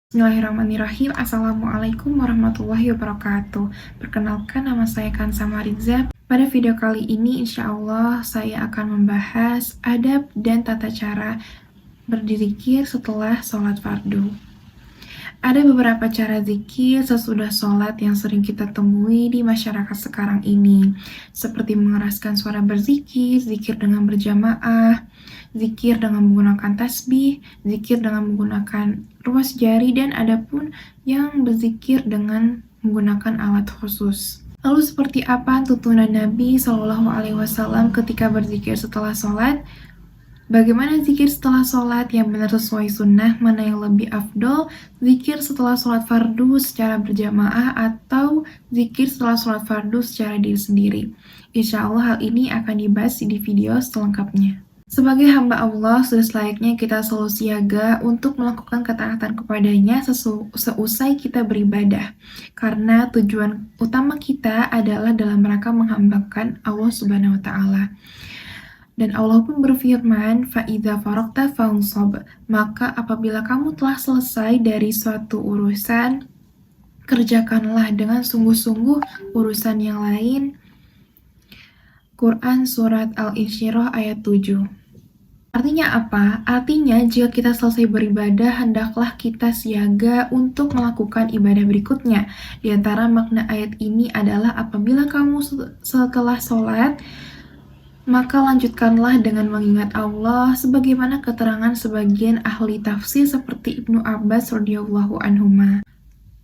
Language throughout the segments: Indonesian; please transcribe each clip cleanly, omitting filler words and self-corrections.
Bismillahirrahmanirrahim. Assalamualaikum warahmatullahi wabarakatuh. Perkenalkan, nama saya Kansa Mariza. Pada video kali ini insya Allah saya akan membahas adab dan tata cara berzikir setelah sholat fardu. Ada beberapa cara zikir sesudah sholat yang sering kita temui di masyarakat sekarang ini, seperti mengeraskan suara berzikir, zikir dengan berjamaah, zikir dengan menggunakan tasbih, zikir dengan menggunakan ruas jari, dan ada pun yang berzikir dengan menggunakan alat khusus. Lalu seperti apa tuntunan Nabi Shallallahu Alaihi Wasallam ketika berzikir setelah sholat? Bagaimana zikir setelah sholat yang benar sesuai sunnah? Mana yang lebih afdol? Zikir setelah sholat fardu secara berjamaah atau zikir setelah sholat fardu secara diri sendiri? Insya Allah hal ini akan dibahas di video selengkapnya. Sebagai hamba Allah, sudah selayaknya kita selalu siaga untuk melakukan ketaatan kepadanya seusai kita beribadah. Karena tujuan utama kita adalah dalam rangka menghambakan Allah Subhanahu wa Ta'ala. Dan Allah pun berfirman, "Fa'idza faragta fansab." Maka apabila kamu telah selesai dari suatu urusan, kerjakanlah dengan sungguh-sungguh urusan yang lain. Quran Surat Al-Insyirah ayat 7. Artinya apa? Artinya jika kita selesai beribadah, hendaklah kita siaga untuk melakukan ibadah berikutnya. Di antara makna ayat ini adalah apabila kamu setelah sholat, maka lanjutkanlah dengan mengingat Allah, sebagaimana keterangan sebagian ahli tafsir seperti Ibnu Abbas radhiyallahu anhuma.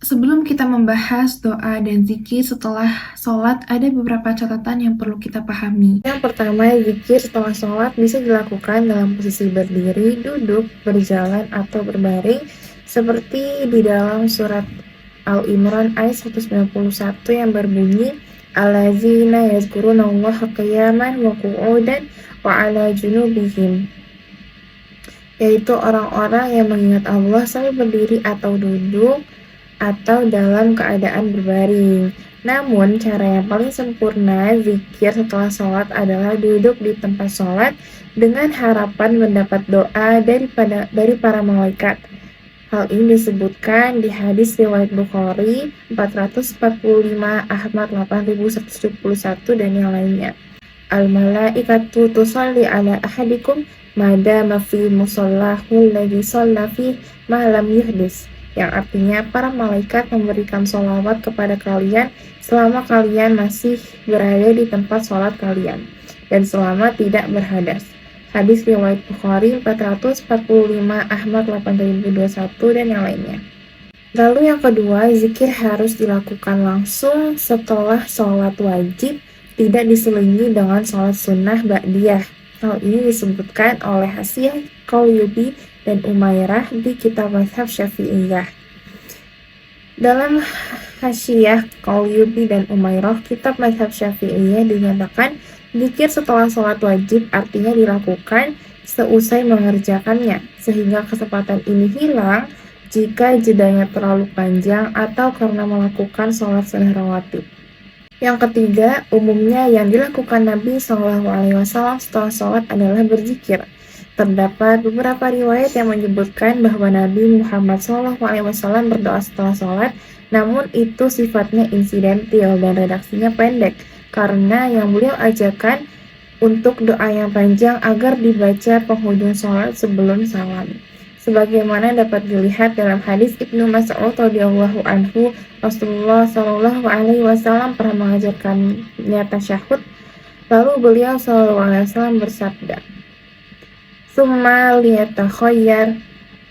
Sebelum kita membahas doa dan zikir setelah sholat, ada beberapa catatan yang perlu kita pahami. Yang pertama, zikir setelah sholat bisa dilakukan dalam posisi berdiri, duduk, berjalan, atau berbaring, seperti di dalam surat Al-Imran ayat 191 yang berbunyi, "Allazina yazkurunallaha qiyaman wa qu'udan wa 'ala junubihim", yaitu orang-orang yang mengingat Allah sambil berdiri atau duduk atau dalam keadaan berbaring. Namun, cara yang paling sempurna zikir setelah sholat adalah duduk di tempat sholat dengan harapan mendapat doa dari para malaikat. Hal ini disebutkan di hadis riwayat Bukhari 445, Ahmad 8171, dan yang lainnya. Al-malaikatu tusalli ala ahadikum madama fi musallahu alladhi shalla fi ma lam yuhdis, yang artinya para malaikat memberikan sholawat kepada kalian selama kalian masih berada di tempat sholat kalian dan selama tidak berhadas. Hadis riwayat Bukhari 445, Ahmad 8021, dan yang lainnya. Lalu yang kedua, zikir harus dilakukan langsung setelah sholat wajib, tidak diselingi dengan sholat sunnah ba'diyah. Hal ini disebutkan oleh Hasyiah Qalyubi dan Umairah di kitab Mazhab Syafi'iyah. Dalam Hasyiah Qalyubi dan Umairah, kitab Mazhab Syafi'iyah, dinyatakan zikir setelah sholat wajib artinya dilakukan seusai mengerjakannya, sehingga kesempatan ini hilang jika jedanya terlalu panjang atau karena melakukan sholat sunnah rawatib. Yang ketiga, umumnya yang dilakukan Nabi SAW setelah sholat adalah berzikir. Terdapat beberapa riwayat yang menyebutkan bahwa Nabi Muhammad SAW berdoa setelah sholat, namun itu sifatnya insidentil dan redaksinya pendek, karena yang beliau ajarkan untuk doa yang panjang agar dibaca penghujung sholat sebelum salam. Sebagaimana dapat dilihat dalam hadis Ibnu Mas'ud radhiyallahu anhu, Rasulullah Shallallahu Alaihi Wasallam pernah mengajarkannya tasyahud, lalu beliau Shallallahu Alaihi Wasallam bersabda, "Tsumma liyatakhayyar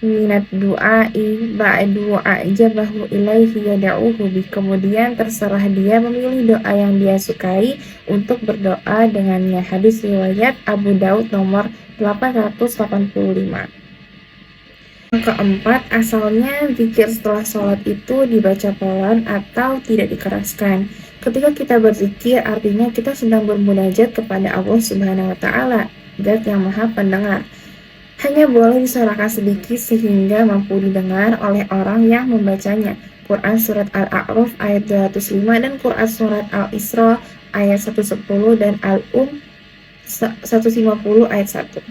minat du'ai ba'du a'jabahu ilaihi yada'uhu bi." Kemudian terserah dia memilih doa yang dia sukai untuk berdoa dengannya. Hadis riwayat Abu Daud nomor 885. Yang keempat, asalnya zikir setelah sholat itu dibaca pelan atau tidak dikeraskan. Ketika kita berzikir, artinya kita sedang bermunajat kepada Allah Subhanahu wa Ta'ala, Zat yang Maha Pendengar. Hanya boleh disuarakan sedikit sehingga mampu didengar oleh orang yang membacanya. Quran Surat Al-A'raf ayat 205 dan Quran Surat Al-Isra ayat 110 dan Al-Um 150 ayat 1.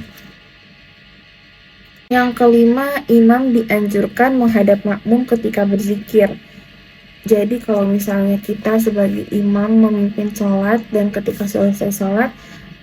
Yang kelima, imam dianjurkan menghadap makmum ketika berzikir. Jadi kalau misalnya kita sebagai imam memimpin sholat dan ketika selesai sholat,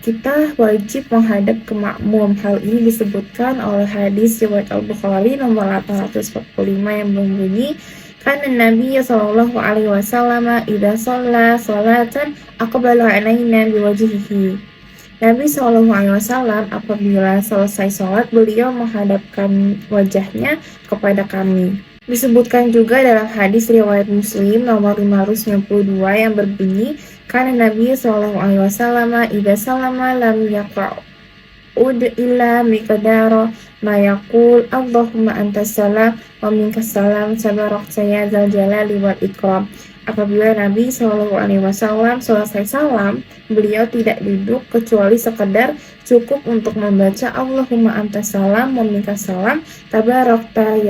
kita wajib menghadap ke makmum. Hal ini disebutkan oleh hadis riwayat Al-Bukhari nomor 845 yang berbunyi, karena Nabi Shallallahu Alaihi Wasallam idza shalla sholatan aqbala alaina biwajhihi. Nabi Shallallahu Alaihi Wasallam apabila selesai sholat, beliau menghadapkan wajahnya kepada kami. Disebutkan juga dalam hadis riwayat Muslim nomor 592 yang berbunyi, karena Nabi Shallallahu Alaihi Wasallam idza salama lam yaqa'ud illa miqdara ma yaqul Allahumma antas salam wa minkas salam tabarakta ya dzal jalali wal ikram. Apabila Nabi Shallallahu Alaihi Wasallam selesai salam, beliau tidak duduk kecuali sekedar cukup untuk membaca Allahumma antas salam wa minkas salam tabarakta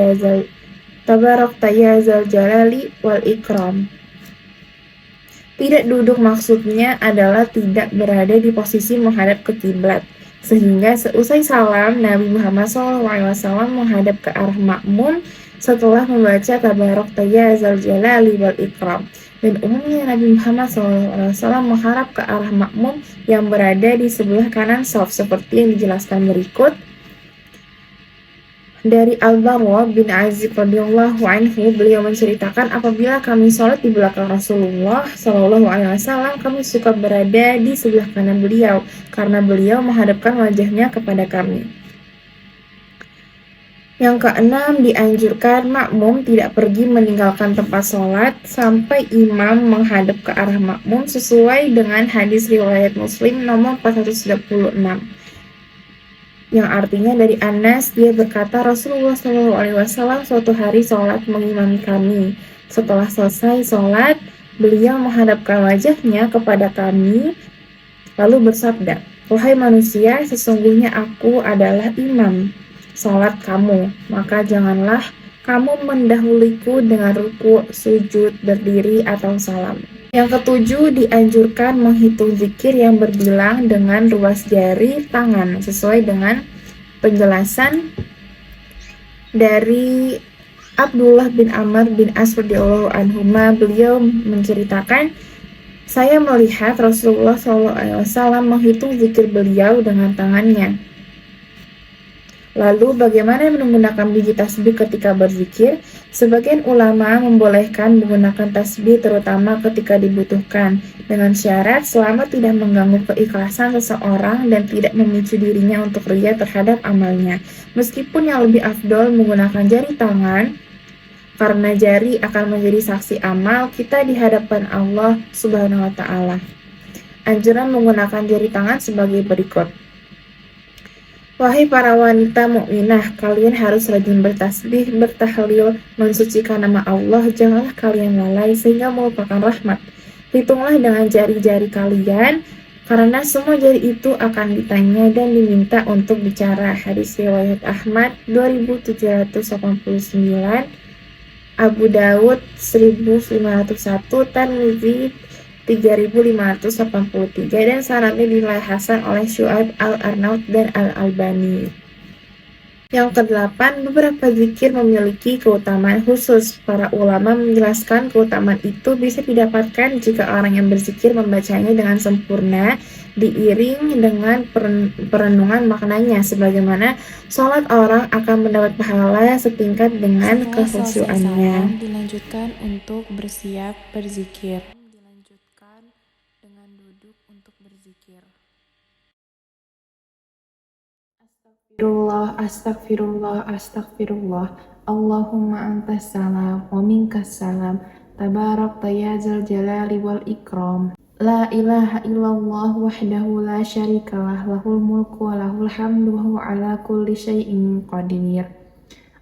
ya zal jalali wal ikram. Tidak duduk maksudnya adalah tidak berada di posisi menghadap ke kiblat. Sehingga seusai salam, Nabi Muhammad SAW menghadap ke arah makmum setelah membaca tabarakta ya zal jalali wal ikram. Dan umumnya Nabi Muhammad SAW menghadap ke arah makmum yang berada di sebelah kanan shaf seperti yang dijelaskan berikut. Dari Al-Barra bin Azib radhiyallahu anhu, beliau menceritakan, apabila kami sholat di belakang Rasulullah Shallallahu Alaihi Wasallam, kami suka berada di sebelah kanan beliau karena beliau menghadapkan wajahnya kepada kami. Yang keenam, dianjurkan makmum tidak pergi meninggalkan tempat sholat sampai imam menghadap ke arah makmum sesuai dengan hadis riwayat Muslim nomor 436. Yang artinya dari Anas, dia berkata, Rasulullah SAW suatu hari sholat mengimami kami. Setelah selesai sholat, beliau menghadapkan wajahnya kepada kami, lalu bersabda, wahai manusia, sesungguhnya aku adalah imam sholat kamu, maka janganlah kamu mendahuliku dengan ruku, sujud, berdiri, atau salam. Yang ketujuh, dianjurkan menghitung zikir yang berbilang dengan ruas jari tangan sesuai dengan penjelasan dari Abdullah bin Amr bin As radhiyallahu anhuma. Beliau menceritakan, saya melihat Rasulullah SAW menghitung zikir beliau dengan tangannya. Lalu bagaimana menggunakan biji tasbih ketika berzikir? Sebagian ulama membolehkan menggunakan tasbih terutama ketika dibutuhkan, dengan syarat selama tidak mengganggu keikhlasan seseorang dan tidak memicu dirinya untuk riya terhadap amalnya. Meskipun yang lebih afdol menggunakan jari tangan, karena jari akan menjadi saksi amal kita di hadapan Allah Subhanahu wa Ta'ala. Anjuran menggunakan jari tangan sebagai berikut. Wahai para wanita mukminah, kalian harus rajin bertasbih, bertahlil, mensucikan nama Allah. Janganlah kalian lalai sehingga melupakan rahmat. Hitunglah dengan jari-jari kalian, karena semua jari itu akan ditanya dan diminta untuk bicara. Hadis riwayat Ahmad 2789, Abu Dawud 1501, Tirmidzi 3583, dan sanadnya dinilai hasan oleh Syu'aib Al-Arnaud dan Al-Albani. Yang kedelapan, beberapa zikir memiliki keutamaan khusus. Para ulama menjelaskan keutamaan itu bisa didapatkan jika orang yang berzikir membacanya dengan sempurna, diiring dengan perenungan maknanya, sebagaimana sholat orang akan mendapat pahala setingkat dengan kekhusyuannya. Dilanjutkan untuk bersiap berzikir. Astagfirullah, astagfirullah, astagfirullah. Allahumma antas salam wa minkas salam. Tabarakta ya dzal jalali wal ikram. La ilaha illallah wahdahu la syarikalah, lahul mulku wa lahul hamdu wa huwa ala kulli syai'in qadir.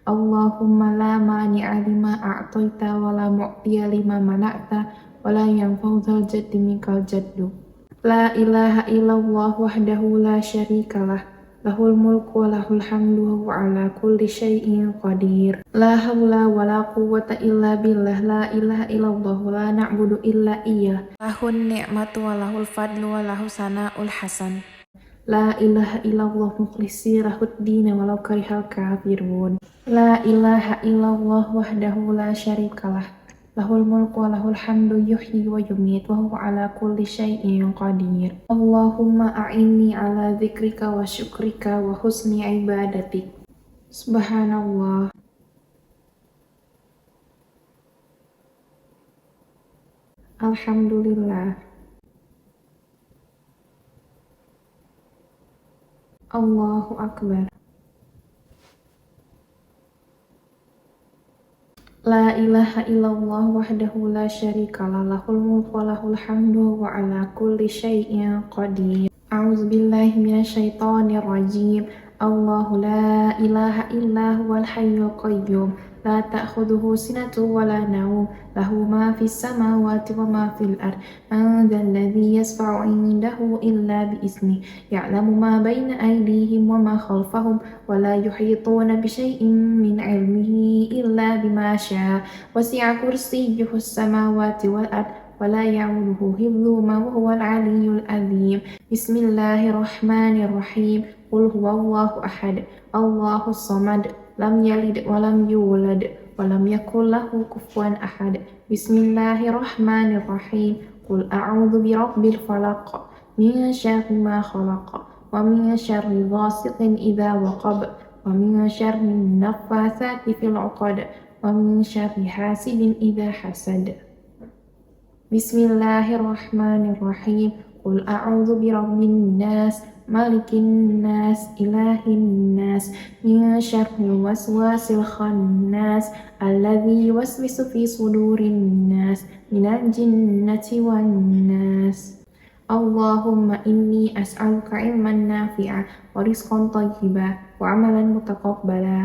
Allahumma la mani'a lima a'taita wa la mu'tiya lima mana'ta wa la yanfa'u dzal jaddi minkal jaddu. La ilaha illallah wahdahu la syarikalah, lahul mulku wa lahul hamdu wa huwa ala kulli syai'in qadir. La haula wa la quwwata illa billah. La ilaha illallah wa la na'budu illa iyyah. Lahun ni'matu wa lahul fadlu wa lahu sana'ul hasan. La ilaha illallah mukhlisi lahuddin walau karihal kafirun. La ilaha illallah wahdahu la syarikalah. Lahul mulku wa lahul hamdu yuhyi wa yumit wa huwa ala kulli syai'in qadir. Allahumma a'inni ala dzikrika wa syukrika wa husni ibadatik. Subhanallah. Alhamdulillah. Allahu Akbar. La ilaha illallah wahdahu la syarikalah lahul mulku wa lahul hamdu wa ala kulli syai'in qadir. A'udzubillahi minasyaitonir rajim. Allahu la ilaha illa huwal hayyul qayyum. La ta'khudhuhu sinatun wa la nawm. Lahu ma fis samawati wa ma fil ard. Man dzal ladzi yashfa'u 'indahu illa bi idznih. Ya'lamu ma baina aydihim wa ma khalfahum wa la yuhituna bi syai'in min 'ilmihi illa bima syaa. Wasi'a kursiyyuhu as-samawati wal ard wa la ya'uduhu hifdhuhuma wa huwal 'aliyyul 'azim. Bismillahirrahmanirrahim. Qul huwallahu ahad. Allahus samad. Lam yalid wa lam yulad wa lam yakul lahu kufuwan ahad. Bismillahirrahmanirrahim. Qul a'udzu birabbil falaq min syarri ma khalaq wa min syarri ghasiqin idza waqab wa min syarri naffatsati fil 'uqad wa min syarri hasidin idza hasad. Bismillahirrahmanirrahim. Qul a'udzu birabbin nas, malikin nas, ilahin nas, min syarril waswasil khannas, alladzi yuwaswisu fi sudurin nas, minal jinnati wan nas. Allahumma inni as'aluka ilman nafi'a wa rizqan thayyiba wa amalan mutaqabbala.